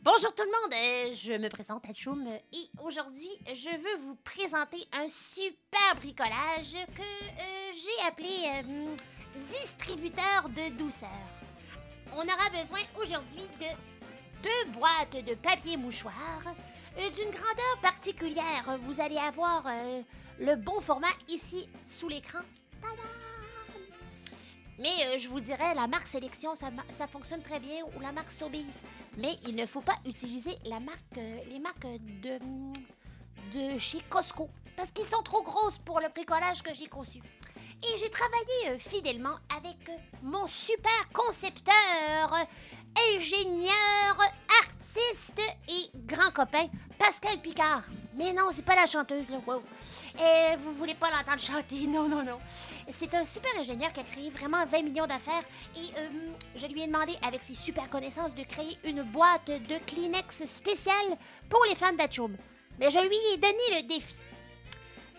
Bonjour tout le monde, je me présente Atchoum et aujourd'hui je veux vous présenter un super bricolage que j'ai appelé distributeur de douceur. On aura besoin aujourd'hui de 2 boîtes de papier mouchoir d'une grandeur particulière. Vous allez avoir le bon format ici sous l'écran. Tada! Mais je vous dirais, la marque Sélection, ça fonctionne très bien, ou la marque Sobeys. Mais il ne faut pas utiliser les marques de chez Costco, parce qu'ils sont trop grosses pour le bricolage que j'ai conçu. Et j'ai travaillé fidèlement avec mon super concepteur, ingénieur, artiste et grand copain, Pascal Picard. Mais non, c'est pas la chanteuse, là, wow. Et vous voulez pas l'entendre chanter, non, non, non. C'est un super ingénieur qui a créé vraiment 20 millions d'affaires et je lui ai demandé, avec ses super connaissances, de créer une boîte de Kleenex spéciale pour les fans d'Atchoum. Mais je lui ai donné le défi.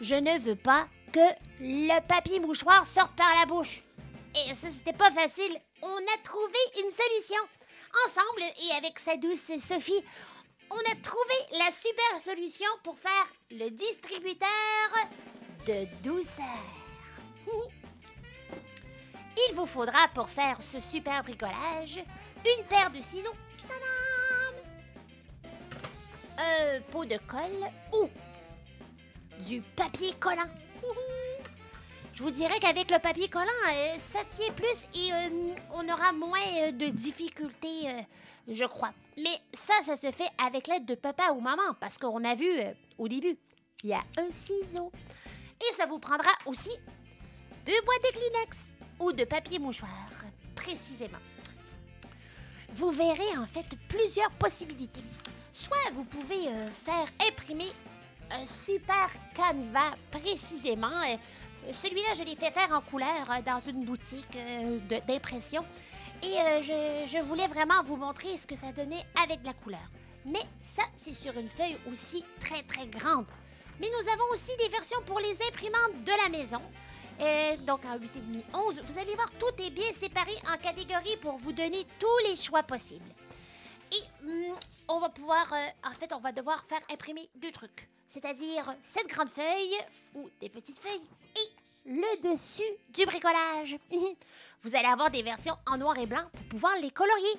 Je ne veux pas que le papier mouchoir sorte par la bouche. Et ça, c'était pas facile. On a trouvé une solution. Ensemble, et avec sa douce Sophie, on a trouvé la super solution pour faire le distributeur de douceur. Il vous faudra pour faire ce super bricolage une paire de ciseaux, un pot de colle ou du papier collant. Je vous dirais qu'avec le papier collant, ça tient plus et on aura moins de difficultés, je crois. Mais ça se fait avec l'aide de papa ou maman, parce qu'on a vu au début, il y a un ciseau. Et ça vous prendra aussi 2 boîtes de Kleenex ou de papier mouchoir, précisément. Vous verrez en fait plusieurs possibilités. Soit vous pouvez faire imprimer un super canevas précisément. Celui-là, je l'ai fait faire en couleur dans une boutique d'impression. Et je voulais vraiment vous montrer ce que ça donnait avec la couleur. Mais ça, c'est sur une feuille aussi très, très grande. Mais nous avons aussi des versions pour les imprimantes de la maison. Donc, en 8,5, 11, vous allez voir, tout est bien séparé en catégories pour vous donner tous les choix possibles. Et on va pouvoir, en fait, on va devoir faire imprimer 2 trucs. C'est-à-dire cette grande feuille ou des petites feuilles et le dessus du bricolage. Vous allez avoir des versions en noir et blanc pour pouvoir les colorier.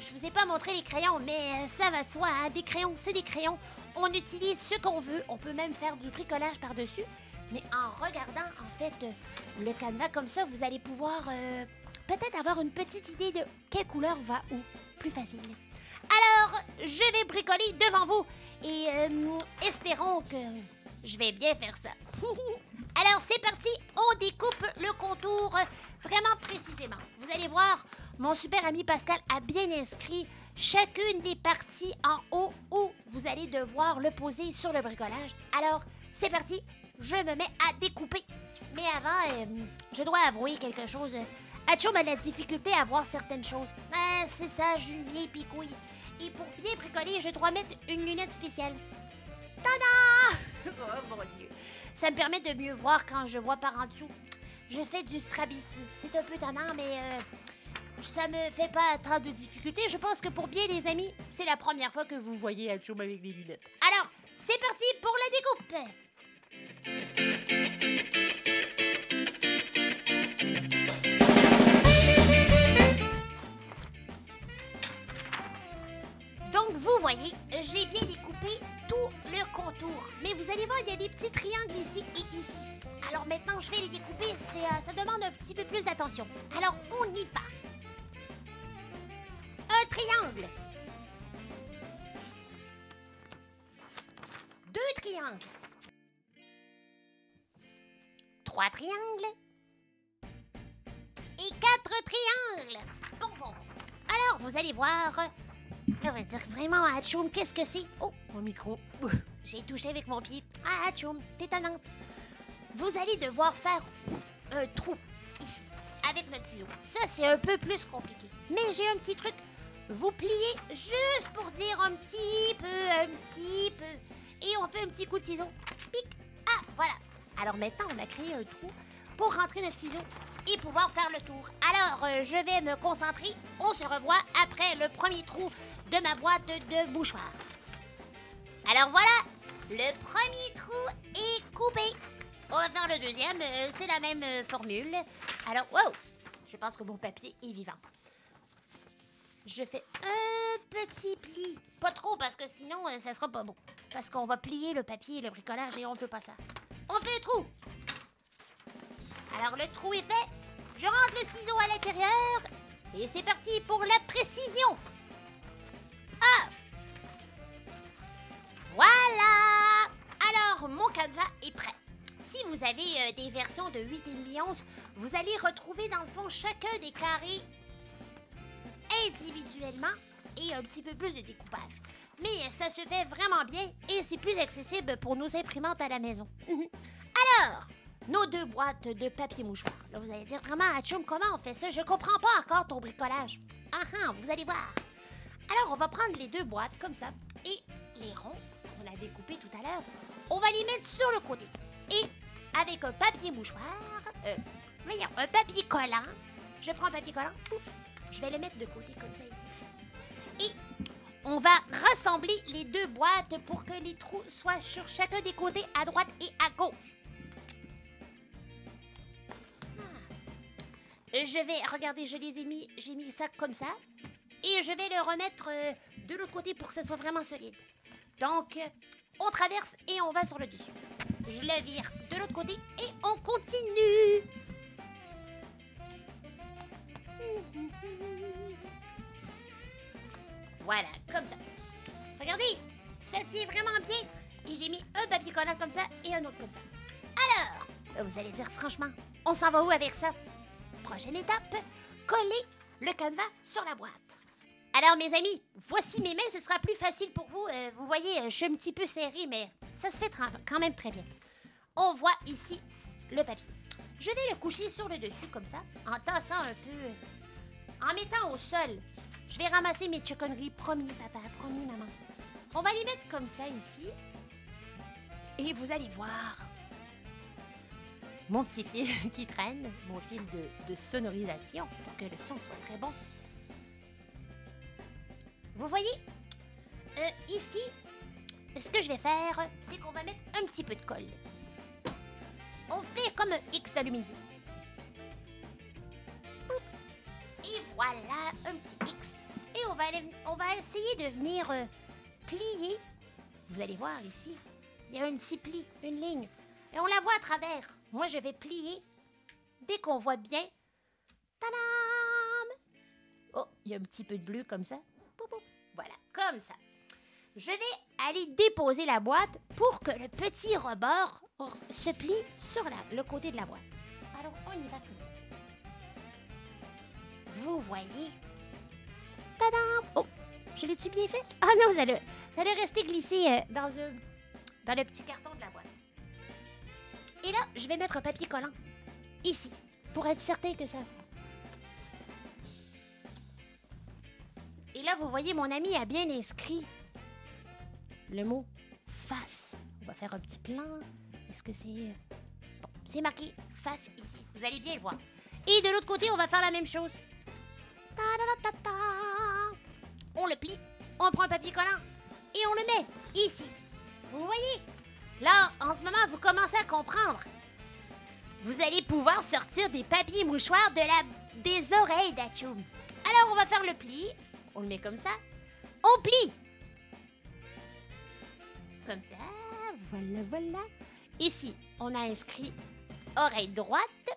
Je vous ai pas montré les crayons, mais ça va de soi, hein? Des crayons, c'est des crayons. On utilise ce qu'on veut. On peut même faire du bricolage par-dessus. Mais en regardant, en fait, le canevas comme ça, vous allez pouvoir peut-être avoir une petite idée de quelle couleur va où. Plus facile. Alors, je vais bricoler devant vous et espérons que je vais bien faire ça. Alors, c'est parti, on découpe le contour vraiment précisément. Vous allez voir, mon super ami Pascal a bien inscrit chacune des parties en haut où vous allez devoir le poser sur le bricolage. Alors, c'est parti, je me mets à découper. Mais avant, je dois avouer quelque chose. Atchoum a de la difficulté à voir certaines choses. Ah, c'est ça, je suis une vieille picouille. Et pour bien bricoler, je dois mettre une lunette spéciale. Tada! Oh mon Dieu! Ça me permet de mieux voir quand je vois par en dessous. Je fais du strabisme. C'est un peu tannant, mais ça me fait pas tant de difficultés. Je pense que pour bien les amis, c'est la première fois que vous voyez Atchoum avec des lunettes. Alors, c'est parti pour la découpe! Donc, vous voyez, j'ai bien découpé tout le contour. Mais vous allez voir, il y a des petits triangles ici et ici. Alors maintenant, je vais les découper. Ça demande un petit peu plus d'attention. Alors, on y va. Un triangle. 2 triangles. 3 triangles. Et 4 triangles. Bon. Alors, vous allez voir... On va dire vraiment, Atchoum, qu'est-ce que c'est? Oh, mon micro. J'ai touché avec mon pied. Ah, Atchoum, t'es étonnante. Vous allez devoir faire un trou ici, avec notre ciseau. Ça, c'est un peu plus compliqué. Mais j'ai un petit truc. Vous pliez juste pour dire un petit peu. Et on fait un petit coup de ciseau. Pic. Ah, voilà. Alors maintenant, on a créé un trou pour rentrer notre ciseau. et pouvoir faire le tour. Alors, je vais me concentrer. On se revoit après le premier trou de ma boîte de mouchoirs. Alors voilà, le premier trou est coupé. On va faire le deuxième, c'est la même formule. Alors, wow, je pense que mon papier est vivant. Je fais un petit pli. Pas trop, parce que sinon, ça sera pas beau. Parce qu'on va plier le papier et le bricolage et on peut pas ça. On fait le trou. Alors, le trou est fait. Je rentre le ciseau à l'intérieur. Et c'est parti pour la précision. Ah! Voilà! Alors, mon canevas est prêt. Si vous avez des versions de 8,5 11, vous allez retrouver dans le fond chacun des carrés individuellement et un petit peu plus de découpage. Mais ça se fait vraiment bien et c'est plus accessible pour nos imprimantes à la maison. Alors, nos 2 boîtes de papier mouchoir. Là, vous allez dire vraiment, Atchoum, comment on fait ça? Je comprends pas encore ton bricolage. Vous allez voir. Alors, on va prendre les 2 boîtes comme ça et les ronds qu'on a découpés tout à l'heure, on va les mettre sur le côté. Et avec un papier mouchoir, un papier collant, je prends un papier collant, pouf, je vais le mettre de côté comme ça ici. Et on va rassembler les 2 boîtes pour que les trous soient sur chacun des côtés, à droite et à gauche. Je vais, regardez, je les ai mis, j'ai mis ça comme ça. Et je vais le remettre de l'autre côté pour que ça soit vraiment solide. Donc, on traverse et on va sur le dessus. Je le vire de l'autre côté et on continue. Voilà, comme ça. Regardez, ça tient vraiment bien. Et j'ai mis un papier collant comme ça et un autre comme ça. Alors, vous allez dire franchement, on s'en va où avec ça? Prochaine étape, coller le canevas sur la boîte. Alors, mes amis, voici mes mains, ce sera plus facile pour vous. Vous voyez, je suis un petit peu serrée, mais ça se fait quand même très bien. On voit ici le papier. Je vais le coucher sur le dessus, comme ça, en tassant un peu, en mettant au sol. Je vais ramasser mes choconneries, promis, papa, promis, maman. On va les mettre comme ça, ici. Et vous allez voir mon petit fil qui traîne, mon fil de sonorisation, pour que le son soit très bon. Vous voyez, ici, ce que je vais faire, c'est qu'on va mettre un petit peu de colle. On fait comme un X d'aluminium. Et voilà, un petit X. Et on va essayer de venir plier. Vous allez voir ici, il y a un petit pli, une ligne. Et on la voit à travers. Moi, je vais plier dès qu'on voit bien. Tadam! Oh, il y a un petit peu de bleu comme ça. Voilà, comme ça. Je vais aller déposer la boîte pour que le petit rebord se plie sur le côté de la boîte. Alors, on y va comme ça. Vous voyez? Tadam! Oh, je l'ai-tu bien fait? Ah non, ça allait rester glissé dans le petit carton de la boîte. Et là, je vais mettre un papier collant ici pour être certain que ça... Et là, vous voyez, mon ami a bien inscrit le mot « face ». On va faire un petit plan. Est-ce que c'est... Bon, c'est marqué « face » ici. Vous allez bien le voir. Et de l'autre côté, on va faire la même chose. On le plie, on prend un papier collant et on le met ici. Vous voyez? Là, en ce moment, vous commencez à comprendre. Vous allez pouvoir sortir des papiers mouchoirs des oreilles d'Atchoum. Alors, on va faire le pli. On le met comme ça. On plie. Comme ça. Voilà, voilà. Ici, on a inscrit oreille droite.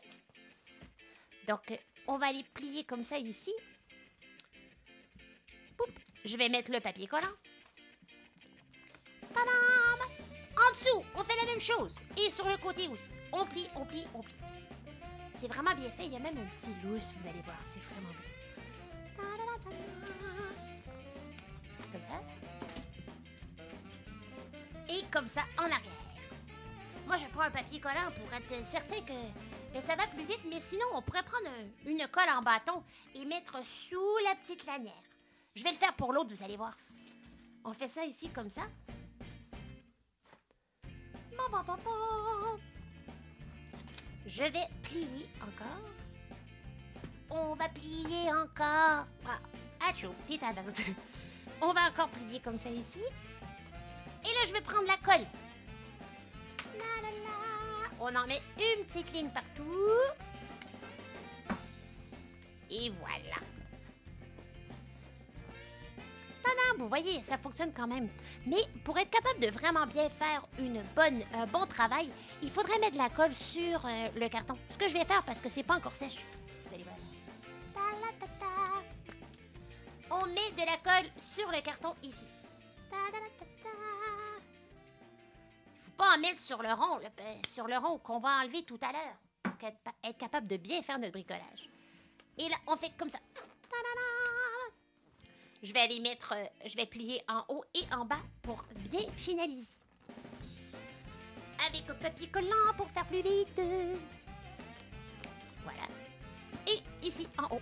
Donc, on va les plier comme ça ici. Poup. Je vais mettre le papier collant. Tadam! En dessous, on fait la même chose. Et sur le côté aussi. On plie, on plie, on plie. C'est vraiment bien fait. Il y a même un petit lousse, vous allez voir. C'est vraiment beau. Comme ça. Et comme ça, en arrière. Moi, je prends un papier collant pour être certain que ça va plus vite. Mais sinon, on pourrait prendre une colle en bâton et mettre sous la petite lanière. Je vais le faire pour l'autre, vous allez voir. On fait ça ici, comme ça. Je vais plier encore. on va plier encore. Ah, achou, t'es à date. On va encore plier comme ça ici. Et là, je vais prendre la colle. La, la, la. On en met une petite ligne partout. Et voilà. Tadam, vous voyez, ça fonctionne quand même. Mais pour être capable de vraiment bien faire un bon travail, il faudrait mettre de la colle sur le carton. Ce que je vais faire parce que c'est pas encore sèche. Vous allez voir. On met de la colle sur le carton ici. Il faut pas en mettre sur le rond qu'on va enlever tout à l'heure pour être capable de bien faire notre bricolage. Et là, on fait comme ça. Je vais aller mettre, je vais plier en haut et en bas pour bien finaliser. Avec un papier collant pour faire plus vite. Voilà. Et ici, en haut.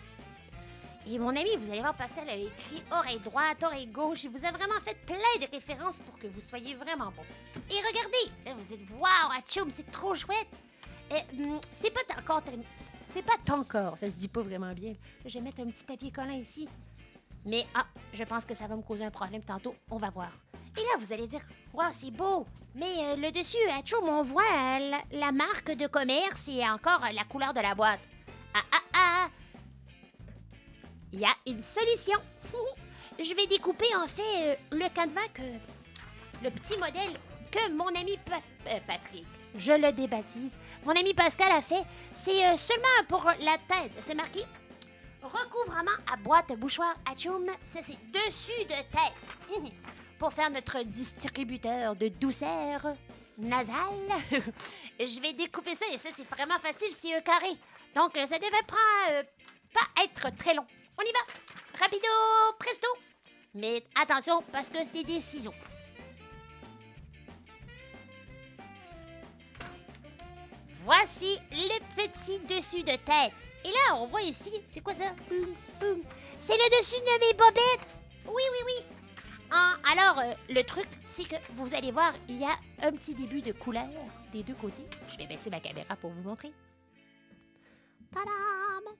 Et mon ami, vous allez voir, Pascal a écrit oreille droite, oreille gauche. Il vous a vraiment fait plein de références pour que vous soyez vraiment bon. Et regardez, là, vous êtes, waouh, atchoum, c'est trop chouette. C'est pas encore terminé. C'est pas ton corps, ça se dit pas vraiment bien. Je vais mettre un petit papier collant ici. Mais, je pense que ça va me causer un problème tantôt. On va voir. Et là, vous allez dire, waouh, c'est beau. Mais le dessus, atchoum, on voit la marque de commerce et encore la couleur de la boîte. Il y a une solution. Je vais découper en fait le canevas le petit modèle que mon ami Patrick, je le débaptise, mon ami Pascal a fait. C'est seulement pour la tête. C'est marqué recouvrement à boîte bouchoir atchoum. Ça, c'est dessus de tête. Pour faire notre distributeur de douceur nasale. Je vais découper ça et ça, c'est vraiment facile. C'est un carré. Donc, ça devait pas être très long. On y va! Rapido, presto! Mais attention, parce que c'est des ciseaux. Voici le petit dessus de tête. Et là, on voit ici, c'est quoi ça? Boum, boum. C'est le dessus de mes bobettes! Oui, oui, oui. Alors, le truc, c'est que vous allez voir, il y a un petit début de couleur des deux côtés. Je vais baisser ma caméra pour vous montrer. Tadam!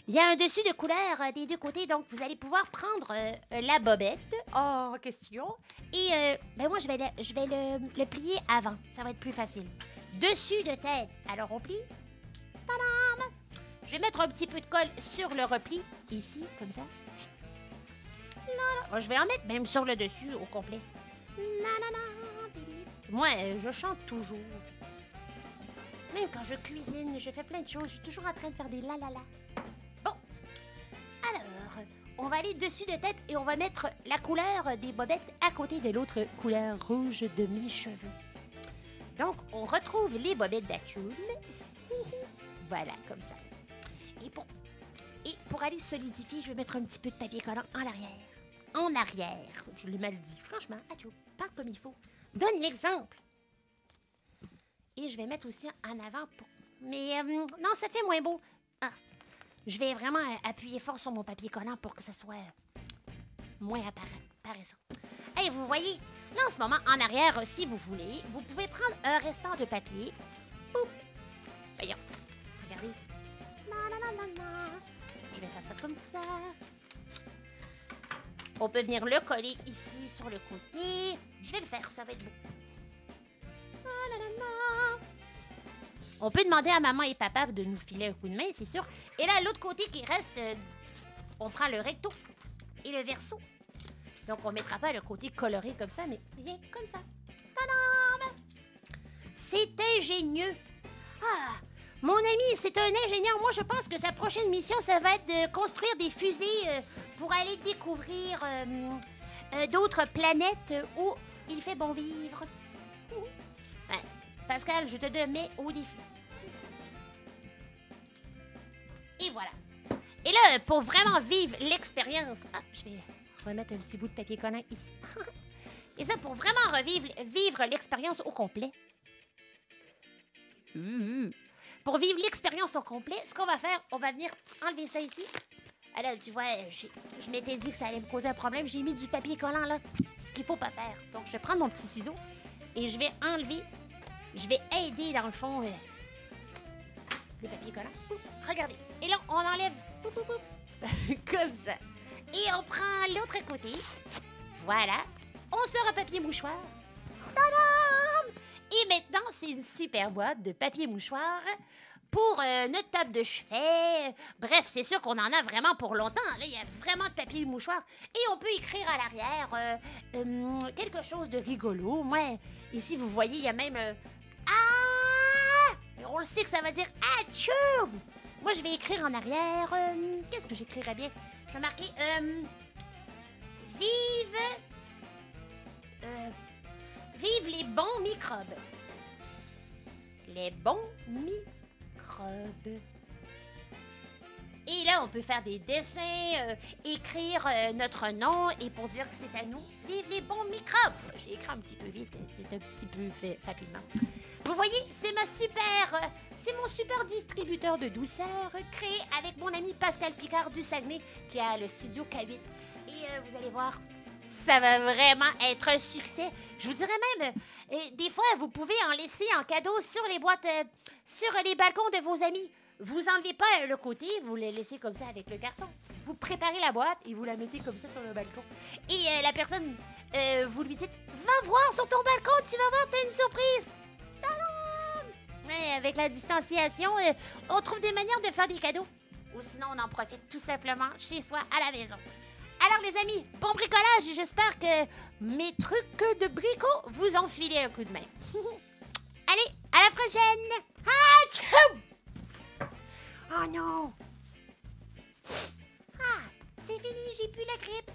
Il y a un dessus de couleur des deux côtés, donc vous allez pouvoir prendre la bobette en question. Et moi, je vais le plier avant. Ça va être plus facile. Dessus de tête. Alors, on plie. Tadam! Je vais mettre un petit peu de colle sur le repli, ici, comme ça. Je vais en mettre même sur le dessus au complet. Moi, je chante toujours. Même quand je cuisine, je fais plein de choses. Je suis toujours en train de faire des la-la-la. Bon. Alors, on va aller dessus de tête et on va mettre la couleur des bobettes à côté de l'autre couleur rouge de mes cheveux. Donc, on retrouve les bobettes d'atchoum. Voilà, comme ça. Et pour aller solidifier, je vais mettre un petit peu de papier collant en arrière. En arrière. Je l'ai mal dit. Franchement, atchoum, parle comme il faut. Donne l'exemple. Et je vais mettre aussi en avant pour... Mais non, ça fait moins beau. Je vais vraiment appuyer fort sur mon papier collant pour que ça soit moins apparaissant. Hey, vous voyez, là en ce moment, en arrière, si vous voulez, vous pouvez prendre un restant de papier. Ouh. Voyons. Regardez. Je vais faire ça comme ça. On peut venir le coller ici sur le côté. Je vais le faire, ça va être beau. On peut demander à maman et papa de nous filer un coup de main, c'est sûr. Et là, l'autre côté qui reste, on prend le recto et le verso. Donc, on ne mettra pas le côté coloré comme ça, mais rien comme ça. Tadam! C'est ingénieux. Mon ami, c'est un ingénieur. Moi, je pense que sa prochaine mission, ça va être de construire des fusées pour aller découvrir d'autres planètes où il fait bon vivre. Pascal, je te mets au défi. Et voilà. Et là, pour vraiment vivre l'expérience... je vais remettre un petit bout de papier collant ici. Et ça, pour vraiment vivre l'expérience au complet. Pour vivre l'expérience au complet, ce qu'on va faire, on va venir enlever ça ici. Alors, tu vois, je m'étais dit que ça allait me causer un problème. J'ai mis du papier collant là, ce qu'il faut pas faire. Donc, je vais prendre mon petit ciseau et je vais enlever... Je vais aider, dans le fond, le papier collant. Regardez. Et là, on enlève pouf, pouf, pouf, comme ça. Et on prend l'autre côté. Voilà. On sort un papier mouchoir. Tadam! Et maintenant, c'est une super boîte de papier mouchoir pour notre table de chevet. Bref, c'est sûr qu'on en a vraiment pour longtemps. Là, il y a vraiment de papier mouchoir. Et on peut écrire à l'arrière quelque chose de rigolo. Moi, ici, vous voyez, il y a même... Ah! On le sait que ça va dire Achou! Moi, je vais écrire en arrière. Qu'est-ce que j'écrirais bien? Je vais marquer Vive... vive les bons microbes. Les bons microbes. Et là, on peut faire des dessins, écrire notre nom et pour dire que c'est à nous, vive les bons microbes. J'ai écrit un petit peu vite, c'est un petit peu fait rapidement. Vous voyez, c'est mon super distributeur de douceur créé avec mon ami Pascal Picard du Saguenay qui a le studio K8. Et vous allez voir, ça va vraiment être un succès. Je vous dirais même, des fois, vous pouvez en laisser en cadeau sur les boîtes, sur les balcons de vos amis. Vous enlevez pas le côté, vous le laissez comme ça avec le carton. Vous préparez la boîte et vous la mettez comme ça sur le balcon. Et la personne, vous lui dites, va voir sur ton balcon, tu vas voir, t'as une surprise. Mais avec la distanciation, on trouve des manières de faire des cadeaux. Ou sinon, on en profite tout simplement chez soi, à la maison. Alors les amis, bon bricolage et j'espère que mes trucs de brico vous ont filé un coup de main. Allez, à la prochaine! Achou! Oh non! Ah, c'est fini, j'ai plus la grippe.